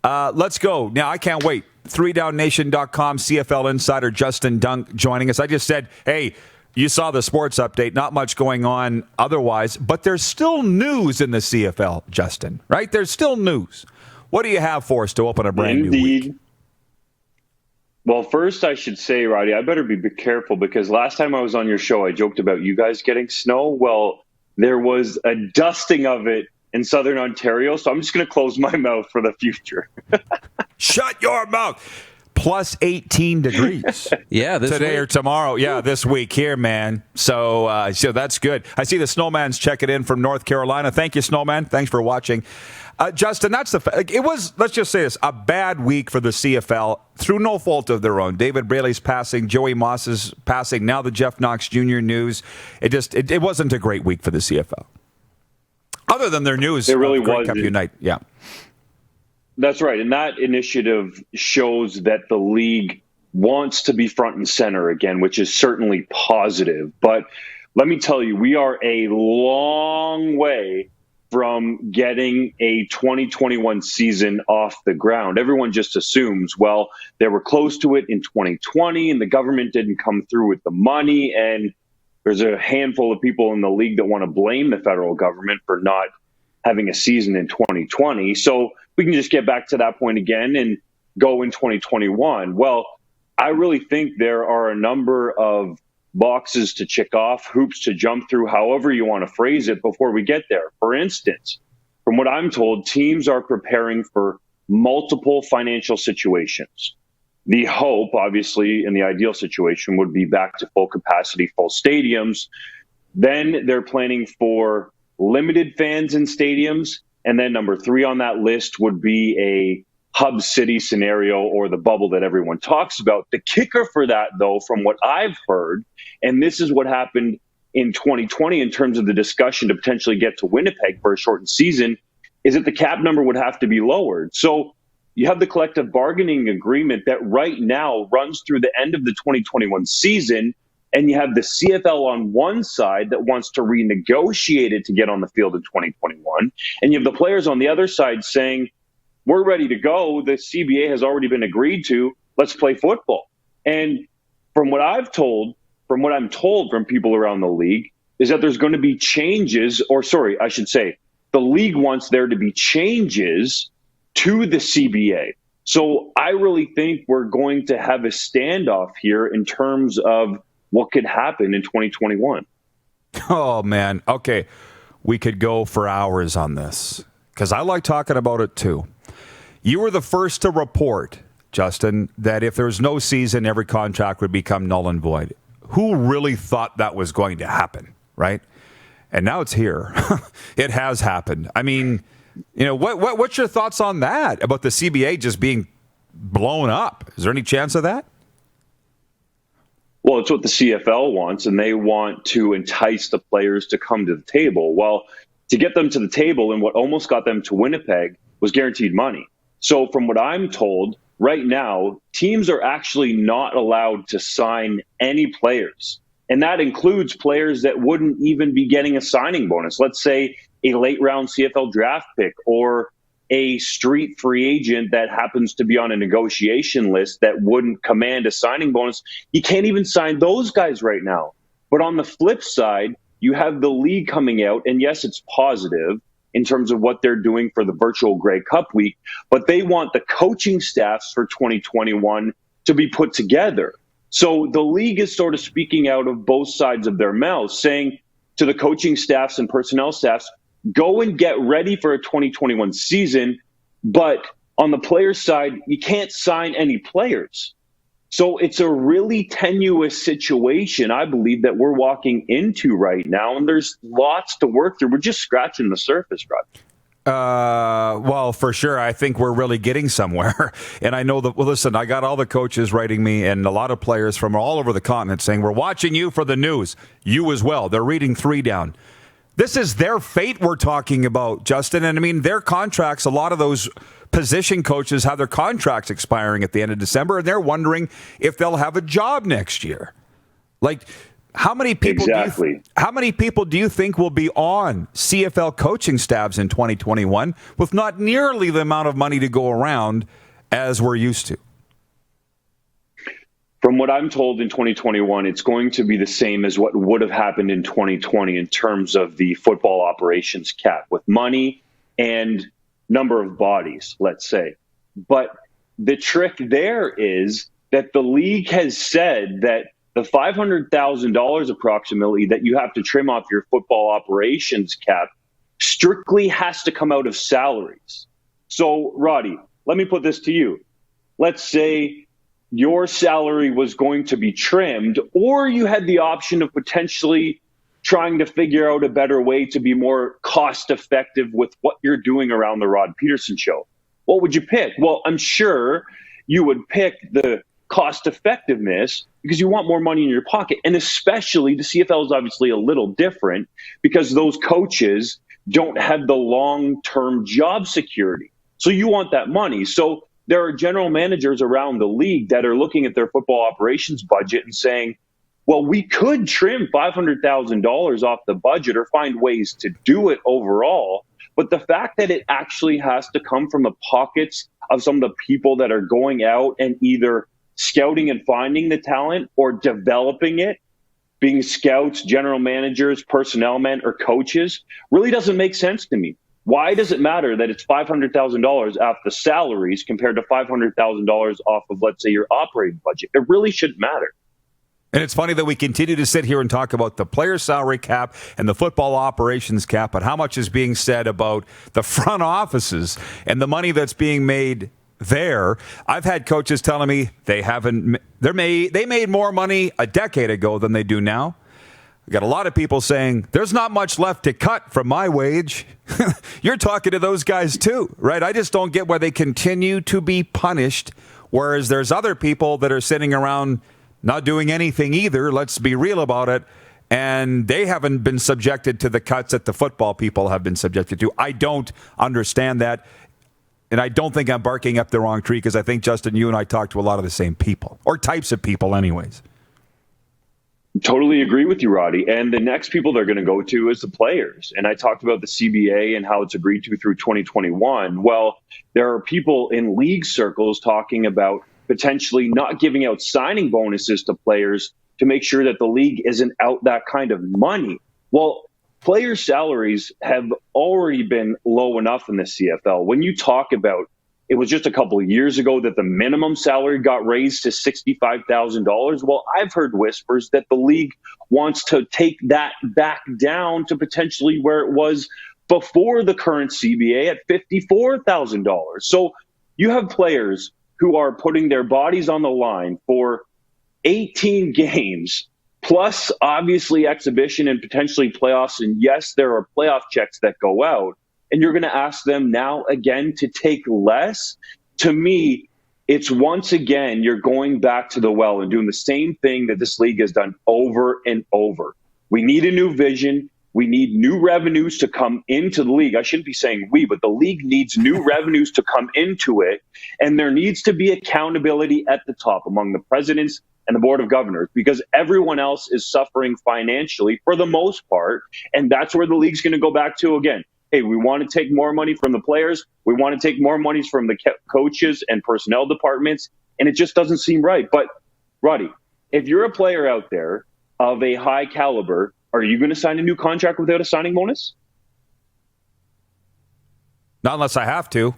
Let's go. Now, I can't wait. 3DownNation.com, CFL insider Justin Dunk joining us. I just said, hey, you saw the sports update. Not much going on otherwise, but there's still news in the CFL, Justin, right? There's still news. What do you have for us to open a brand new week? Well, first I should say, Roddy, I better be careful because last time I was on your show, I joked about you guys getting snow. Well, there was a dusting of it in southern Ontario, so I'm just going to close my mouth for the future. Shut your mouth. Plus 18 degrees. Yeah, today or tomorrow. Yeah, this week here, man. So that's good. I see the Snowman's checking in from North Carolina. Thank you, Snowman. Thanks for watching. Justin, that's it was, let's just say this, a bad week for the CFL through no fault of their own. David Braley's passing, Joey Moss's passing, now the Jeff Knox Jr. news. It wasn't a great week for the CFL. Other than their news, it really was. Cup Unite, yeah. That's right. And that initiative shows that the league wants to be front and center again, which is certainly positive. But let me tell you, we are a long way from getting a 2021 season off the ground. Everyone just assumes, well, they were close to it in 2020 and the government didn't come through with the money. And there's a handful of people in the league that want to blame the federal government for not having a season in 2020. So we can just get back to that point again and go in 2021. Well, I really think there are a number of boxes to check off, hoops to jump through, however you want to phrase it, before we get there. For instance, from what I'm told, teams are preparing for multiple financial situations. The hope, obviously, in the ideal situation would be back to full capacity, full stadiums. Then they're planning for limited fans in stadiums. And then number 3 on that list would be a hub city scenario or the bubble that everyone talks about. The kicker for that, though, from what I've heard, and this is what happened in 2020 in terms of the discussion to potentially get to Winnipeg for a shortened season, is that the cap number would have to be lowered. So you have the collective bargaining agreement that right now runs through the end of the 2021 season, and you have the CFL on one side that wants to renegotiate it to get on the field in 2021, and you have the players on the other side saying, we're ready to go. The CBA has already been agreed to. Let's play football. And from what I'm told from people around the league is that there's going to be changes, the league wants there to be changes to the CBA. So I really think we're going to have a standoff here in terms of what could happen in 2021. Oh, man. Okay. We could go for hours on this because I like talking about it too. You were the first to report, Justin, that if there was no season, every contract would become null and void. Who really thought that was going to happen, right? And now it's here. It has happened. I mean, what's your thoughts on that, about the CBA just being blown up? Is there any chance of that? Well, it's what the CFL wants, and they want to entice the players to come to the table. Well, to get them to the table and what almost got them to Winnipeg was guaranteed money. So from what I'm told, right now, teams are actually not allowed to sign any players. And that includes players that wouldn't even be getting a signing bonus. Let's say a late round CFL draft pick or a street free agent that happens to be on a negotiation list that wouldn't command a signing bonus. You can't even sign those guys right now. But on the flip side, you have the league coming out, and yes, it's positive in terms of what they're doing for the virtual Grey Cup week, but they want the coaching staffs for 2021 to be put together. So the league is sort of speaking out of both sides of their mouths, saying to the coaching staffs and personnel staffs, go and get ready for a 2021 season, but on the players' side, you can't sign any players. So it's a really tenuous situation, I believe, that we're walking into right now, and there's lots to work through. We're just scratching the surface, Rod. Well, for sure. I think we're really getting somewhere. And I know that, listen, I got all the coaches writing me and a lot of players from all over the continent saying, we're watching you for the news. You as well. They're reading 3 Down. This is their fate we're talking about, Justin. And I mean, their contracts, a lot of those position coaches have their contracts expiring at the end of December, and they're wondering if they'll have a job next year. Like, How many people how many people do you think will be on CFL coaching staffs in 2021 with not nearly the amount of money to go around as we're used to? From what I'm told in 2021, it's going to be the same as what would have happened in 2020 in terms of the football operations cap with money and number of bodies, let's say. But the trick there is that the league has said that the $500,000 approximately that you have to trim off your football operations cap strictly has to come out of salaries. So, Roddy, let me put this to you. Let's say your salary was going to be trimmed, or you had the option of potentially trying to figure out a better way to be more cost effective with what you're doing around the Rod Pedersen Show. What would you pick? Well, I'm sure you would pick the cost effectiveness because you want more money in your pocket. And especially the CFL is obviously a little different because those coaches don't have the long-term job security. So you want that money. So there are general managers around the league that are looking at their football operations budget and saying, well, we could trim $500,000 off the budget or find ways to do it overall. But the fact that it actually has to come from the pockets of some of the people that are going out and either scouting and finding the talent or developing it, being scouts, general managers, personnel men, or coaches, really doesn't make sense to me. Why does it matter that it's $500,000 off the salaries compared to $500,000 off of, let's say, your operating budget? It really shouldn't matter. And it's funny that we continue to sit here and talk about the player salary cap and the football operations cap, but how much is being said about the front offices and the money that's being made there. I've had coaches telling me they made more money a decade ago than they do now. I've got a lot of people saying there's not much left to cut from my wage. You're talking to those guys too, right? I just don't get why they continue to be punished, whereas there's other people that are sitting around not doing anything either. Let's be real about it. And they haven't been subjected to the cuts that the football people have been subjected to. I don't understand that. And I don't think I'm barking up the wrong tree because I think, Justin, you and I talk to a lot of the same people or types of people anyways. Totally agree with you, Roddy. And the next people they're going to go to is the players. And I talked about the CBA and how it's agreed to through 2021. Well, there are people in league circles talking about potentially not giving out signing bonuses to players to make sure that the league isn't out that kind of money. Well, player salaries have already been low enough in the CFL. When you talk about, it was just a couple of years ago that the minimum salary got raised to $65,000. Well, I've heard whispers that the league wants to take that back down to potentially where it was before the current CBA at $54,000. So you have players who are putting their bodies on the line for 18 games, plus obviously exhibition and potentially playoffs. And yes, there are playoff checks that go out. And you're going to ask them now again to take less? To me, it's once again, you're going back to the well and doing the same thing that this league has done over and over. We need a new vision. We need new revenues to come into the league. I shouldn't be saying we, but the league needs new revenues to come into it. And there needs to be accountability at the top among the presidents and the board of governors, because everyone else is suffering financially for the most part. And that's where the league's going to go back to again. Hey, we want to take more money from the players. We want to take more money from the coaches and personnel departments. And it just doesn't seem right. But, Roddy, if you're a player out there of a high caliber, are you going to sign a new contract without a signing bonus? Not unless I have to.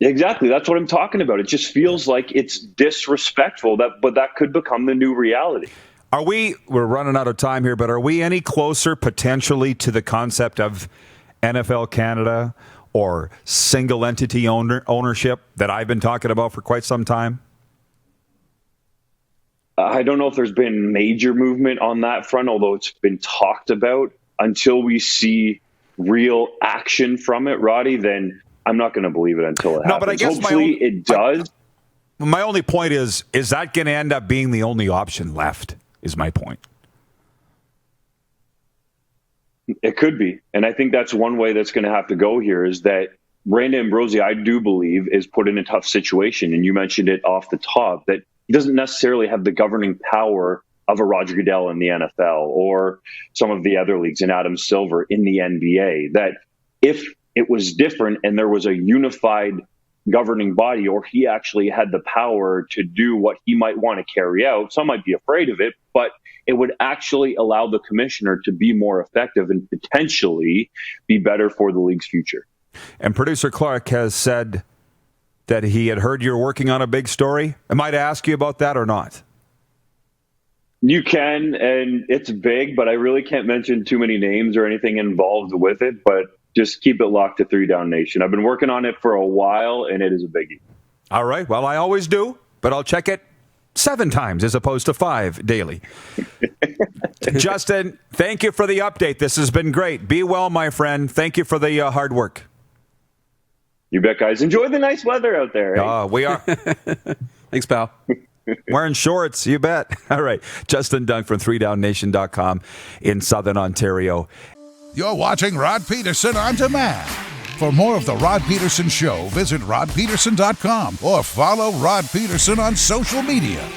Exactly. That's what I'm talking about. It just feels like it's disrespectful, but that could become the new reality. We're running out of time here, but are we any closer potentially to the concept of NFL Canada or single entity ownership that I've been talking about for quite some time? I don't know if there's been major movement on that front, although it's been talked about. Until we see real action from it, Roddy, then I'm not going to believe it until it happens. But I guess hopefully it does. My only point is that going to end up being the only option left, is my point. It could be. And I think that's one way that's going to have to go here is that Brandon Ambrosie, I do believe, is put in a tough situation. And you mentioned it off the top that he doesn't necessarily have the governing power of a Roger Goodell in the NFL or some of the other leagues, and Adam Silver in the NBA. That if it was different and there was a unified governing body, or he actually had the power to do what he might want to carry out, some might be afraid of it, but it would actually allow the commissioner to be more effective and potentially be better for the league's future. And producer Clark has said that he had heard you're working on a big story. Am I to ask you about that or not? You can, and it's big, but I really can't mention too many names or anything involved with it, but just keep it locked to 3DownNation. I've been working on it for a while, and it is a biggie. All right. Well, I always do, but I'll check it 7 times as opposed to 5 daily. Justin, thank you for the update. This has been great. Be well, my friend. Thank you for the hard work. You bet, guys. Enjoy the nice weather out there. Eh? We are. Thanks, pal. Wearing shorts, you bet. All right. Justin Dunk from 3DownNation.com in Southern Ontario. You're watching Rod Pedersen On Demand. For more of The Rod Pedersen Show, visit rodpedersen.com or follow Rod Pedersen on social media.